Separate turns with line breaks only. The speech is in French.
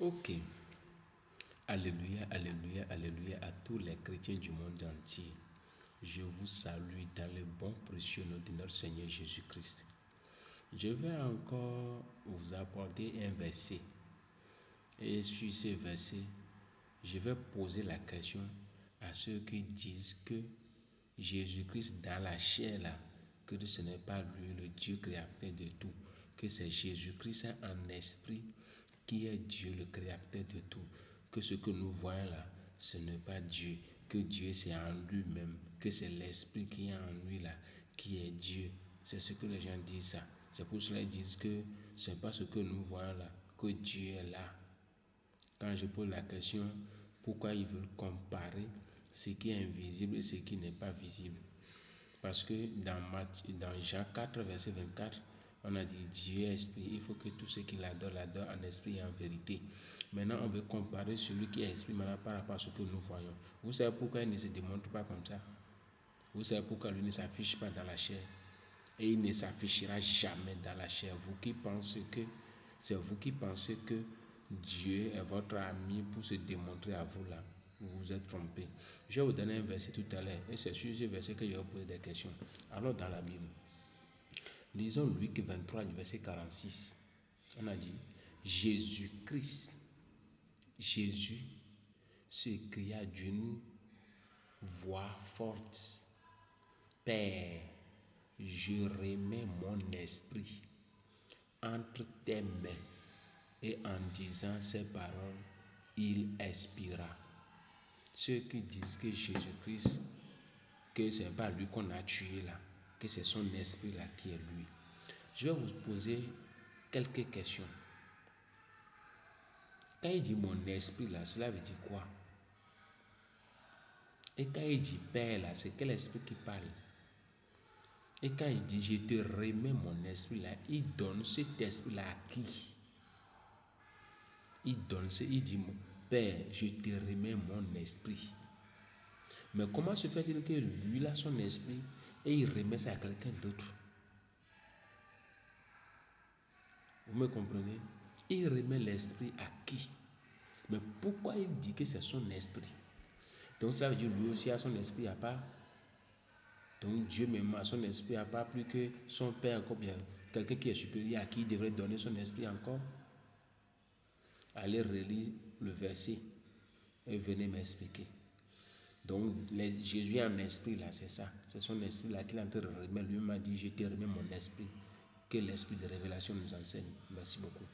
Ok. Alléluia, alléluia, alléluia à tous les chrétiens du monde entier. Je vous salue dans le bon précieux nom de notre Seigneur Jésus-Christ. Je vais encore vous apporter un verset. Et sur ce verset, je vais poser la question à ceux qui disent que Jésus-Christ dans la chair là, que ce n'est pas lui le Dieu créateur de tout, que c'est Jésus-Christ en esprit qui est Dieu le créateur de tout, que ce que nous voyons là, ce n'est pas Dieu, que Dieu c'est en lui-même, que c'est l'esprit qui est en lui là, qui est Dieu. C'est ce que les gens disent ça. C'est pour cela qu'ils disent que ce n'est pas ce que nous voyons là, que Dieu est là. Quand je pose la question, pourquoi ils veulent comparer ce qui est invisible et ce qui n'est pas visible? Parce que dans Jean 4, verset 24, on a dit Dieu est esprit. Il faut que tout ce qu'il adore, l'adore en esprit et en vérité. Maintenant, on veut comparer celui qui est esprit maintenant par rapport à ce que nous voyons. Vous savez pourquoi il ne se démontre pas comme ça? Vous savez pourquoi lui ne s'affiche pas dans la chair? Et il ne s'affichera jamais dans la chair. C'est vous qui pensez que Dieu est votre ami pour se démontrer à vous là. Vous vous êtes trompé. Je vais vous donner un verset tout à l'heure. Et c'est sur ce verset que je vais vous poser des questions. Alors dans la Bible, lisons Luc 23 du verset 46. On a dit, Jésus-Christ, Jésus s'écria d'une voix forte, Père, je remets mon esprit entre tes mains. Et en disant ces paroles, il expira. Ceux qui disent que Jésus-Christ, que ce n'est pas lui qu'on a tué là, que c'est son esprit là qui est lui. Je vais vous poser quelques questions. Quand il dit mon esprit là, cela veut dire quoi? Et quand il dit Père là, c'est quel esprit qui parle? Et quand il dit je te remets mon esprit là, il donne cet esprit là à qui? Il dit Père, je te remets mon esprit. Mais comment se fait-il que lui a son esprit et il remet ça à quelqu'un d'autre? Vous me comprenez? Il remet l'esprit à qui? Mais pourquoi il dit que c'est son esprit? Donc ça veut dire lui aussi a son esprit à part. Donc Dieu même a son esprit à part plus que son Père, comme bien quelqu'un qui est supérieur à qui il devrait donner son esprit encore. Allez relire le verset et venez m'expliquer. Donc Jésus est en esprit là, c'est ça. C'est son esprit là qu'il est en train de remettre. Lui m'a dit, je te remets mon esprit. Que l'esprit de révélation nous enseigne. Merci beaucoup.